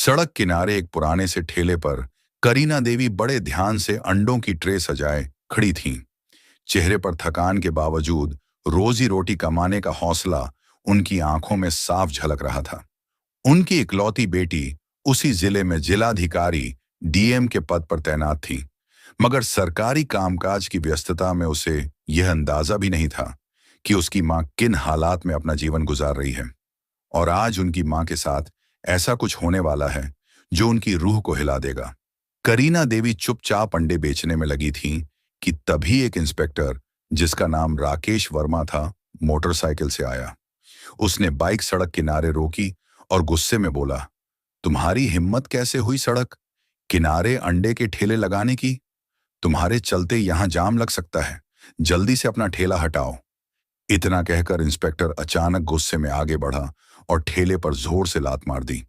सड़क किनारे एक पुराने से ठेले पर करीना देवी बड़े ध्यान से अंडों की ट्रे सजाए खड़ी थीं। चेहरे पर थकान के बावजूद रोजी रोटी कमाने का हौसला उनकी आंखों में साफ झलक रहा था। उनकी इकलौती बेटी उसी जिले में जिलाधिकारी डीएम के पद पर तैनात थी, मगर सरकारी कामकाज की व्यस्तता में उसे यह अंदाजा भी नहीं था कि उसकी मां किन हालात में अपना जीवन गुजार रही है। और आज उनकी मां के साथ ऐसा कुछ होने वाला है जो उनकी रूह को हिला देगा। करीना देवी चुपचाप अंडे बेचने में लगी थीं कि तभी एक इंस्पेक्टर, जिसका नाम राकेश वर्मा था, मोटरसाइकिल से आया। उसने बाइक सड़क किनारे रोकी और गुस्से में बोला, तुम्हारी हिम्मत कैसे हुई सड़क किनारे अंडे के ठेले लगाने की? तुम्हारे चलते यहां जाम लग सकता है, जल्दी से अपना ठेला हटाओ। इतना कहकर इंस्पेक्टर अचानक गुस्से में आगे बढ़ा और ठेले पर जोर से लात मार दी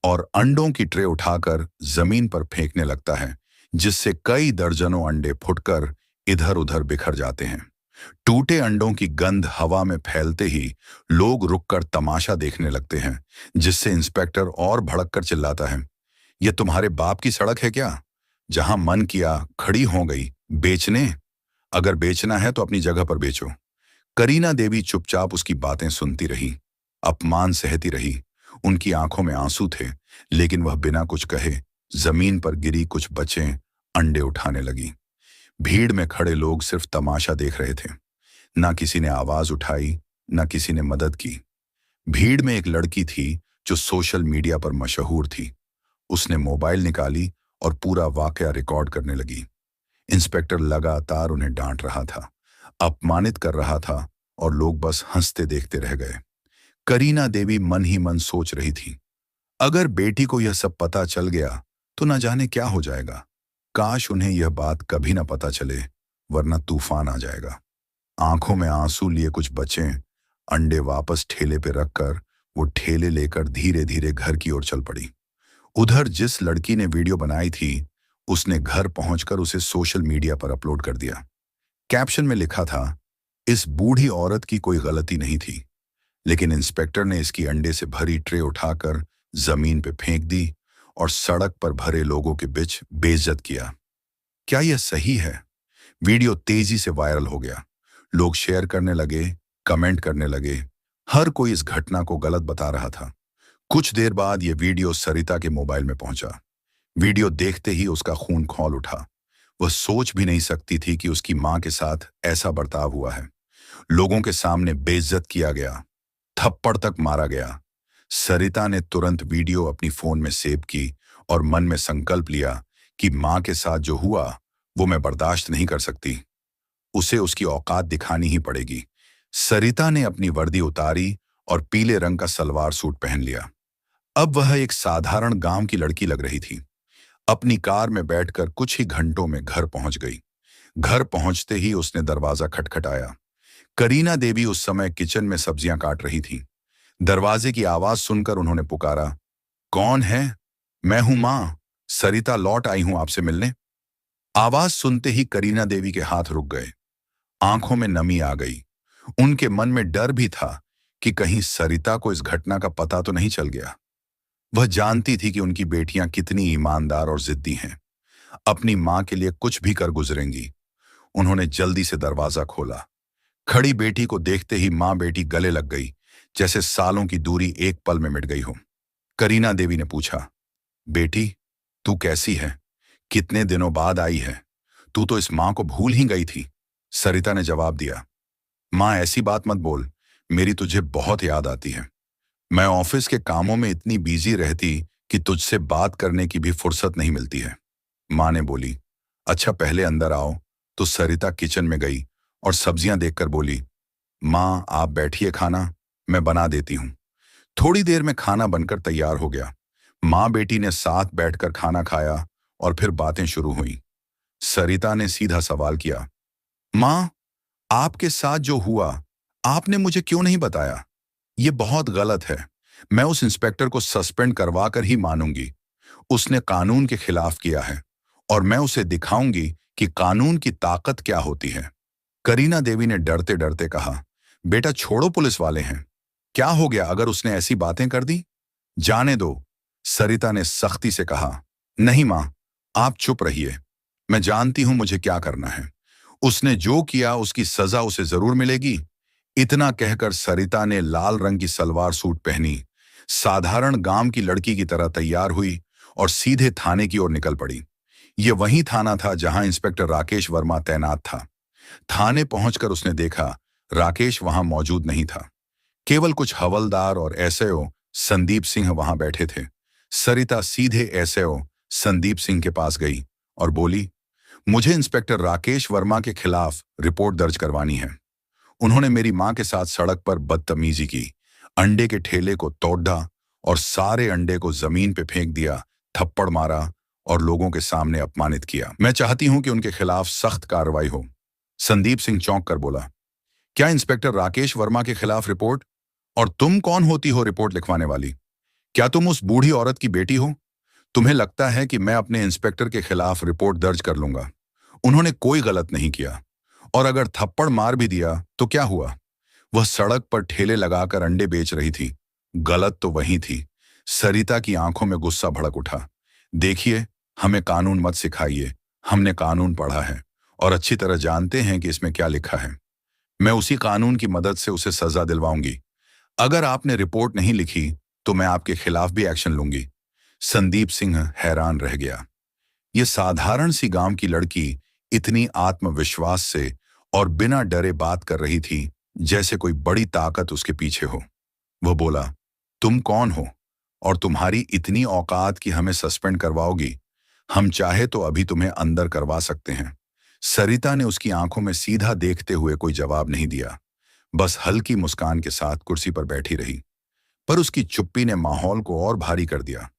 और अंडों की ट्रे उठाकर जमीन पर फेंकने लगता है, जिससे कई दर्जनों अंडे फुटकर इधर उधर बिखर जाते हैं। टूटे अंडों की गंध हवा में फैलते ही लोग रुककर तमाशा देखने लगते हैं, जिससे इंस्पेक्टर और भड़क कर चिल्लाता है, यह तुम्हारे बाप की सड़क है क्या? जहां मन किया खड़ी हो गई बेचने। अगर बेचना है तो अपनी जगह पर बेचो। करीना देवी चुपचाप उसकी बातें सुनती रही, अपमान सहती रही। उनकी आंखों में आंसू थे, लेकिन वह बिना कुछ कहे जमीन पर गिरी कुछ बचे अंडे उठाने लगी। भीड़ में खड़े लोग सिर्फ तमाशा देख रहे थे। ना किसी ने आवाज उठाई, ना किसी ने मदद की। भीड़ में एक लड़की थी जो सोशल मीडिया पर मशहूर थी। उसने मोबाइल निकाली और पूरा वाकया रिकॉर्ड करने लगी। इंस्पेक्टर लगातार उन्हें डांट रहा था, अपमानित कर रहा था, और लोग बस हंसते देखते रह गए। करीना देवी मन ही मन सोच रही थी, अगर बेटी को यह सब पता चल गया तो न जाने क्या हो जाएगा। काश उन्हें यह बात कभी न पता चले, वरना तूफान आ जाएगा। आंखों में आंसू लिए कुछ बचे अंडे वापस ठेले पे रखकर वो ठेले लेकर धीरे धीरे घर की ओर चल पड़ी। उधर जिस लड़की ने वीडियो बनाई थी, उसने घर पहुंचकर उसे सोशल मीडिया पर अपलोड कर दिया। कैप्शन में लिखा था, इस बूढ़ी औरत की कोई गलती नहीं थी, लेकिन इंस्पेक्टर ने इसकी अंडे से भरी ट्रे उठाकर जमीन पे फेंक दी और सड़क पर भरे लोगों के बीच बेइज्जत किया। क्या यह सही है? वीडियो तेजी से वायरल हो गया। लोग शेयर करने लगे, कमेंट करने लगे। हर कोई इस घटना को गलत बता रहा था। कुछ देर बाद यह वीडियो सरिता के मोबाइल में पहुंचा। वीडियो देखते ही उसका खून खौल उठा। वह सोच भी नहीं सकती थी कि उसकी मां के साथ ऐसा बर्ताव हुआ है। लोगों के सामने बेइज्जत किया गया, थप्पड़ तक मारा गया। सरिता ने तुरंत वीडियो अपनी फोन में सेव की और मन में संकल्प लिया कि मां के साथ जो हुआ वो मैं बर्दाश्त नहीं कर सकती। उसे उसकी औकात दिखानी ही पड़ेगी। सरिता ने अपनी वर्दी उतारी और पीले रंग का सलवार सूट पहन लिया। अब वह एक साधारण गांव की लड़की लग रही थी। अपनी कार में बैठकर कुछ ही घंटों में घर पहुंच गई। घर पहुंचते ही उसने दरवाजा खटखटाया। करीना देवी उस समय किचन में सब्जियां काट रही थी। दरवाजे की आवाज सुनकर उन्होंने पुकारा, कौन है? मैं हूं मां, सरिता लौट आई हूं आपसे मिलने। आवाज सुनते ही करीना देवी के हाथ रुक गए, आंखों में नमी आ गई। उनके मन में डर भी था कि कहीं सरिता को इस घटना का पता तो नहीं चल गया। वह जानती थी कि उनकी बेटियां कितनी ईमानदार और जिद्दी हैं, अपनी मां के लिए कुछ भी कर गुजरेंगी। उन्होंने जल्दी से दरवाजा खोला। खड़ी बेटी को देखते ही मां बेटी गले लग गई, जैसे सालों की दूरी एक पल में मिट गई हो। करीना देवी ने पूछा, बेटी तू कैसी है? कितने दिनों बाद आई है? तू तो इस मां को भूल ही गई थी। सरिता ने जवाब दिया, मां ऐसी बात मत बोल, मेरी तुझे बहुत याद आती है। मैं ऑफिस के कामों में इतनी बिजी रहती कि तुझसे बात करने की भी फुर्सत नहीं मिलती है। मां ने बोली, अच्छा पहले अंदर आओ। तो सरिता किचन में गई और सब्जियां देखकर बोली, मां आप बैठिए, खाना मैं बना देती हूं। थोड़ी देर में खाना बनकर तैयार हो गया। मां बेटी ने साथ बैठकर खाना खाया और फिर बातें शुरू हुई। सरिता ने सीधा सवाल किया, मां आपके साथ जो हुआ आपने मुझे क्यों नहीं बताया? ये बहुत गलत है। मैं उस इंस्पेक्टर को सस्पेंड करवा कर ही मानूंगी। उसने कानून के खिलाफ किया है और मैं उसे दिखाऊंगी कि कानून की ताकत क्या होती है। करीना देवी ने डरते डरते कहा, बेटा छोड़ो, पुलिस वाले हैं। क्या हो गया अगर उसने ऐसी बातें कर दी? जाने दो। सरिता ने सख्ती से कहा, नहीं मां, आप चुप रहिए। मैं जानती हूं मुझे क्या करना है। उसने जो किया उसकी सजा उसे जरूर मिलेगी। इतना कहकर सरिता ने लाल रंग की सलवार सूट पहनी, साधारण गांव की लड़की की तरह तैयार हुई और सीधे थाने की ओर निकल पड़ी। ये वही थाना था जहां इंस्पेक्टर राकेश वर्मा तैनात था। थाने पहुंचकर उसने देखा, राकेश वहां मौजूद नहीं था। केवल कुछ हवलदार और एसएओ संदीप सिंह वहां बैठे थे। सरिता सीधे एसएओ संदीप सिंह के पास गई और बोली, मुझे इंस्पेक्टर राकेश वर्मा के खिलाफ रिपोर्ट दर्ज करवानी है। उन्होंने मेरी मां के साथ सड़क पर बदतमीजी की, अंडे के ठेले को तोड़ा और सारे अंडे को जमीन पे फेंक दिया, थप्पड़ मारा और लोगों के सामने अपमानित किया। मैं चाहती हूं कि उनके खिलाफ सख्त कार्रवाई हो। संदीप सिंह चौंक कर बोला, क्या इंस्पेक्टर राकेश वर्मा के खिलाफ रिपोर्ट? और तुम कौन होती हो रिपोर्ट लिखवाने वाली? क्या तुम उस बूढ़ी औरत की बेटी हो? तुम्हें लगता है कि मैं अपने इंस्पेक्टर के खिलाफ रिपोर्ट दर्ज कर लूंगा? उन्होंने कोई गलत नहीं किया, और अगर थप्पड़ मार भी दिया तो क्या हुआ? वह सड़क पर ठेले लगाकर अंडे बेच रही थी। गलत तो वही थी। सरिता की आंखों में गुस्सा भड़क उठा। देखिए, हमें कानून मत सिखाइए। हमने कानून पढ़ा है और अच्छी तरह जानते हैं कि इसमें क्या लिखा है। मैं उसी कानून की मदद से उसे सजा दिलवाऊंगी। अगर आपने रिपोर्ट नहीं लिखी तो मैं आपके खिलाफ भी एक्शन लूंगी। संदीप सिंह हैरान रह गया। ये साधारण सी गांव की लड़की इतनी आत्मविश्वास से और बिना डरे बात कर रही थी जैसे कोई बड़ी ताकत उसके पीछे हो। वह बोला, तुम कौन हो और तुम्हारी इतनी औकात कि हमें सस्पेंड करवाओगी? हम चाहे तो अभी तुम्हें अंदर करवा सकते हैं। सरिता ने उसकी आंखों में सीधा देखते हुए कोई जवाब नहीं दिया, बस हल्की मुस्कान के साथ कुर्सी पर बैठी रही। पर उसकी चुप्पी ने माहौल को और भारी कर दिया।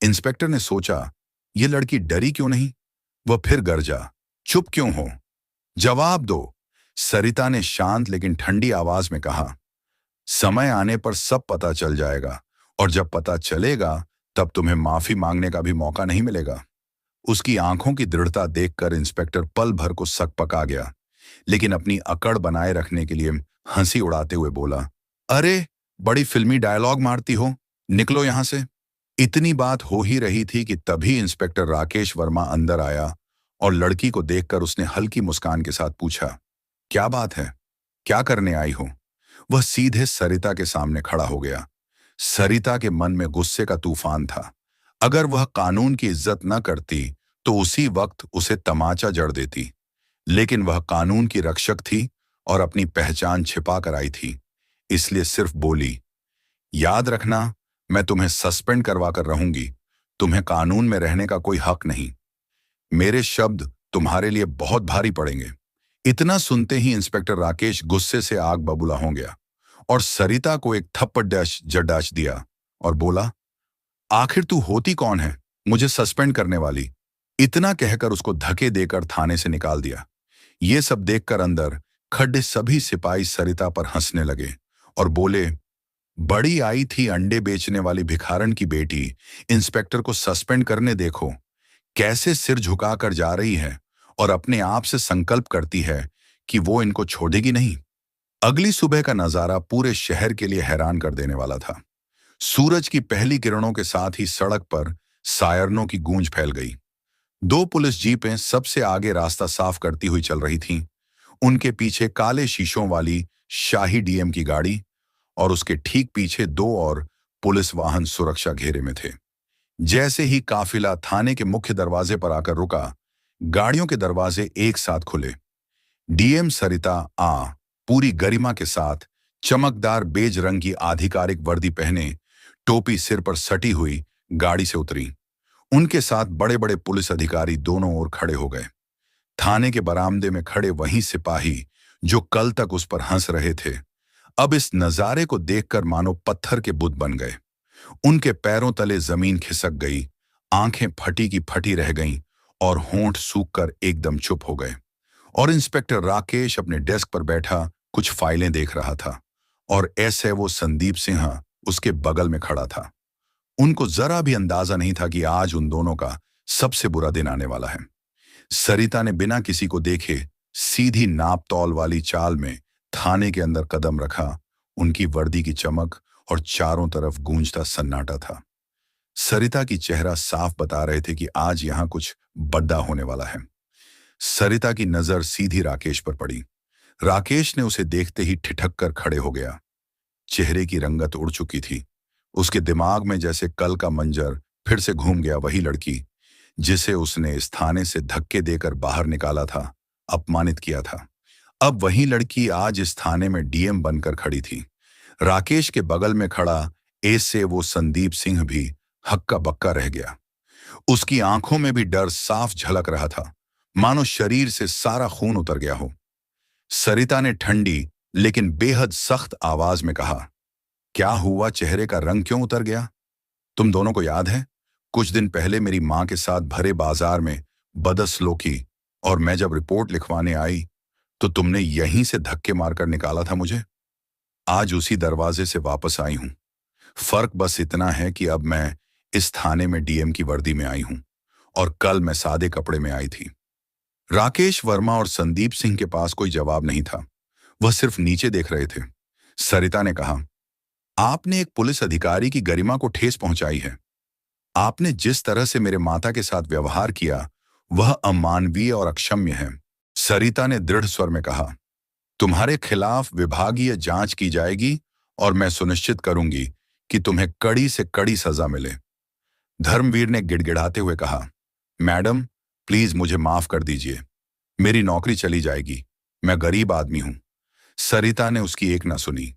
इंस्पेक्टर ने सोचा, ये लड़की डरी क्यों नहीं? वह फिर गरजा, चुप क्यों हो? जवाब दो। सरिता ने शांत लेकिन ठंडी आवाज में कहा, समय आने पर सब पता चल जाएगा, और जब पता चलेगा तब तुम्हें माफी मांगने का भी मौका नहीं मिलेगा। उसकी आंखों की दृढ़ता देखकर इंस्पेक्टर पल भर को सकपका गया, लेकिन अपनी अकड़ बनाए रखने के लिए हंसी उड़ाते हुए बोला, अरे, बड़ी फिल्मी डायलॉग मारती हो, निकलो यहां से। इतनी बात हो ही रही थी कि तभी इंस्पेक्टर राकेश वर्मा अंदर आया और लड़की को देखकर उसने हल्की मुस्कान के साथ पूछा, क्या बात है? क्या करने आई हो? वह सीधे सरिता के सामने खड़ा हो गया। सरिता के मन में गुस्से का तूफान था। अगर वह कानून की इज्जत न करती तो उसी वक्त उसे तमाचा जड़ देती, लेकिन वह कानून की रक्षक थी और अपनी पहचान छिपा कर आई थी, इसलिए सिर्फ बोली, याद रखना, मैं तुम्हें सस्पेंड करवा कर रहूंगी। तुम्हें कानून में रहने का कोई हक नहीं। मेरे शब्द तुम्हारे लिए बहुत भारी पड़ेंगे। इतना सुनते ही इंस्पेक्टर राकेश गुस्से से आग बबूला हो गया और सरिता को एक थप्पड़ जड़ाश दिया और बोला, आखिर तू होती कौन है मुझे सस्पेंड करने वाली? इतना कहकर उसको धक्के देकर थाने से निकाल दिया। ये सब देखकर अंदर खड़े सभी सिपाही सरिता पर हंसने लगे और बोले, बड़ी आई थी अंडे बेचने वाली भिखारन की बेटी, इंस्पेक्टर को सस्पेंड करने देखो, कैसे सिर झुकाकर जा रही है और अपने आप से संकल्प करती है कि वो इनको छोड़ेगी नहीं। अगली सुबह का नजारा पूरे शहर के लिए हैरान कर देने वाला था। सूरज की पहली किरणों के साथ ही सड़क पर सायरनों की गूंज फैल गई। दो पुलिस जीपें सबसे आगे रास्ता साफ करती हुई चल रही थीं। उनके पीछे काले शीशों वाली शाही डीएम की गाड़ी और उसके ठीक पीछे दो और पुलिस वाहन सुरक्षा घेरे में थे। जैसे ही काफिला थाने के मुख्य दरवाजे पर आकर रुका, गाड़ियों के दरवाजे एक साथ खुले। डीएम सरिता पूरी गरिमा के साथ चमकदार बेज रंग की आधिकारिक वर्दी पहने, टोपी सिर पर सटी हुई, गाड़ी से उतरी। उनके साथ बड़े बड़े पुलिस अधिकारी दोनों ओर खड़े हो गए। थाने के बरामदे में खड़े वही सिपाही जो कल तक उस पर हंस रहे थे, अब इस नजारे को देखकर मानो पत्थर के बुत बन गए। उनके पैरों तले जमीन खिसक गई, आंखें फटी की फटी रह गईं और होंठ सूखकर एकदम चुप हो गए। और इंस्पेक्टर राकेश अपने डेस्क पर बैठा कुछ फाइलें देख रहा था और ऐसे वो संदीप सिंह उसके बगल में खड़ा था। उनको जरा भी अंदाजा नहीं था कि आज उन दोनों का सबसे बुरा दिन आने वाला है। सरिता ने बिना किसी को देखे सीधी नाप तौल वाली चाल में थाने के अंदर कदम रखा। उनकी वर्दी की चमक और चारों तरफ गूंजता सन्नाटा था। सरिता की चेहरा साफ बता रहे थे कि आज यहां कुछ बड़ा होने वाला है। सरिता की नजर सीधी राकेश पर पड़ी। राकेश ने उसे देखते ही ठिठक कर खड़े हो गया। चेहरे की रंगत उड़ चुकी थी। उसके दिमाग में जैसे कल का मंजर फिर से घूम गया। वही लड़की जिसे उसने इस थाने से धक्के देकर बाहर निकाला था, अपमानित किया था, अब वही लड़की आज इस थाने में डीएम बनकर खड़ी थी। राकेश के बगल में खड़ा एस से वो संदीप सिंह भी हक्का बक्का रह गया। उसकी आंखों में भी डर साफ झलक रहा था, मानो शरीर से सारा खून उतर गया हो। सरिता ने ठंडी लेकिन बेहद सख्त आवाज में कहा, क्या हुआ? चेहरे का रंग क्यों उतर गया? तुम दोनों को याद है कुछ दिन पहले मेरी मां के साथ भरे बाजार में बदसलूकी, और मैं जब रिपोर्ट लिखवाने आई तो तुमने यहीं से धक्के मारकर निकाला था मुझे। आज उसी दरवाजे से वापस आई हूं। फर्क बस इतना है कि अब मैं इस थाने में डीएम की वर्दी में आई हूं और कल मैं सादे कपड़े में आई थी। राकेश वर्मा और संदीप सिंह के पास कोई जवाब नहीं था। वह सिर्फ नीचे देख रहे थे। सरिता ने कहा, आपने एक पुलिस अधिकारी की गरिमा को ठेस पहुंचाई है। आपने जिस तरह से मेरे माता के साथ व्यवहार किया वह अमानवीय और अक्षम्य है। सरिता ने दृढ़ स्वर में कहा, तुम्हारे खिलाफ विभागीय जांच की जाएगी और मैं सुनिश्चित करूंगी कि तुम्हें कड़ी से कड़ी सजा मिले। धर्मवीर ने गिड़गिड़ाते हुए कहा, मैडम प्लीज मुझे माफ कर दीजिए, मेरी नौकरी चली जाएगी, मैं गरीब आदमी हूं। सरिता ने उसकी एक न सुनी।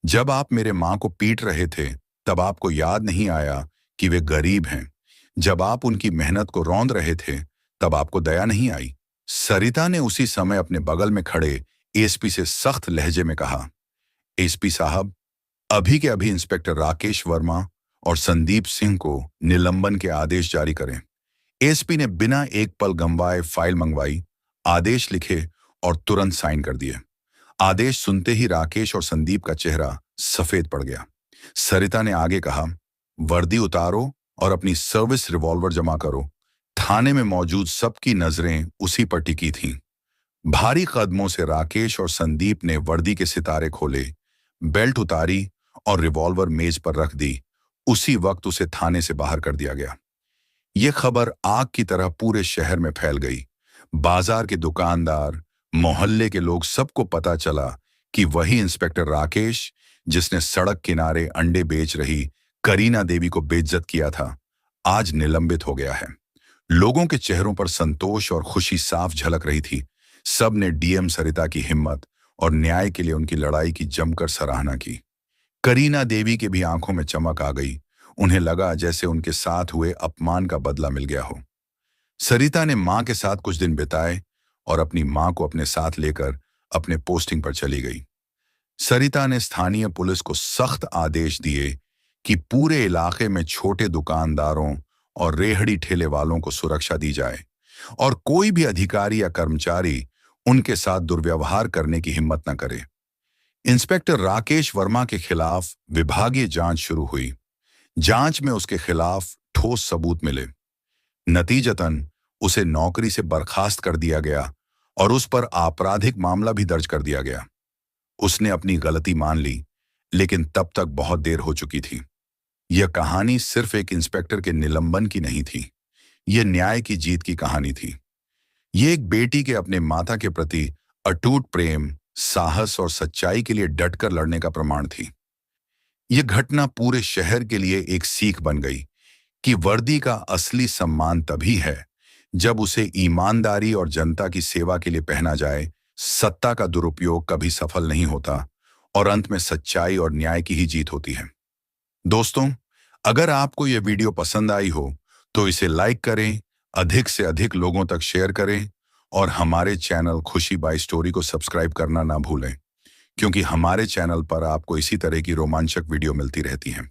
जब आप मेरे मां को पीट रहे थे तब आपको याद नहीं आया कि वे गरीब हैं। जब आप उनकी मेहनत को रौंद रहे थे तब आपको दया नहीं आई। सरिता ने उसी समय अपने बगल में खड़े एसपी से सख्त लहजे में कहा, एसपी साहब, अभी के अभी इंस्पेक्टर राकेश वर्मा और संदीप सिंह को निलंबन के आदेश जारी करें। एसपी ने बिना एक पल गंवाए फाइल मंगवाई, आदेश लिखे और तुरंत साइन कर दिए। आदेश सुनते ही राकेश और संदीप का चेहरा सफेद पड़ गया। सरिता ने आगे कहा, वर्दी उतारो और अपनी सर्विस रिवॉल्वर जमा करो। थाने में मौजूद सबकी नजरें उसी पर टिकी थीं। भारी कदमों से राकेश और संदीप ने वर्दी के सितारे खोले, बेल्ट उतारी और रिवॉल्वर मेज पर रख दी। उसी वक्त उसे थाने से बाहर कर दिया गया। यह खबर आग की तरह पूरे शहर में फैल गई। बाजार के दुकानदार, मोहल्ले के लोग, सबको पता चला कि वही इंस्पेक्टर राकेश जिसने सड़क किनारे अंडे बेच रही करीना देवी को बेइज्जत किया था, आज निलंबित हो गया है। लोगों के चेहरों पर संतोष और खुशी साफ झलक रही थी। सब ने डीएम सरिता की हिम्मत और न्याय के लिए उनकी लड़ाई की जमकर सराहना की। करीना देवी के भी आंखों में चमक आ गई। उन्हें लगा जैसे उनके साथ हुए अपमान का बदला मिल गया हो। सरिता ने मां के साथ कुछ दिन बिताए और अपनी मां को अपने साथ लेकर अपने पोस्टिंग पर चली गई। सरिता ने स्थानीय पुलिस को सख्त आदेश दिए कि पूरे इलाके में छोटे दुकानदारों और रेहड़ी ठेले वालों को सुरक्षा दी जाए और कोई भी अधिकारी या कर्मचारी उनके साथ दुर्व्यवहार करने की हिम्मत न करे। इंस्पेक्टर राकेश वर्मा के खिलाफ विभागीय जांच शुरू हुई। जांच में उसके खिलाफ ठोस सबूत मिले। नतीजतन उसे नौकरी से बर्खास्त कर दिया गया और उस पर आपराधिक मामला भी दर्ज कर दिया गया। उसने अपनी गलती मान ली, लेकिन तब तक बहुत देर हो चुकी थी। यह कहानी सिर्फ एक इंस्पेक्टर के निलंबन की नहीं थी, यह न्याय की जीत की कहानी थी। यह एक बेटी के अपने माता के प्रति अटूट प्रेम, साहस और सच्चाई के लिए डटकर लड़ने का प्रमाण थी। यह घटना पूरे शहर के लिए एक सीख बन गई कि वर्दी का असली सम्मान तभी है जब उसे ईमानदारी और जनता की सेवा के लिए पहना जाए। सत्ता का दुरुपयोग कभी सफल नहीं होता और अंत में सच्चाई और न्याय की ही जीत होती है। दोस्तों, अगर आपको यह वीडियो पसंद आई हो तो इसे लाइक करें, अधिक से अधिक लोगों तक शेयर करें और हमारे चैनल खुशी बाई स्टोरी को सब्सक्राइब करना ना भूलें, क्योंकि हमारे चैनल पर आपको इसी तरह की रोमांचक वीडियो मिलती रहती हैं।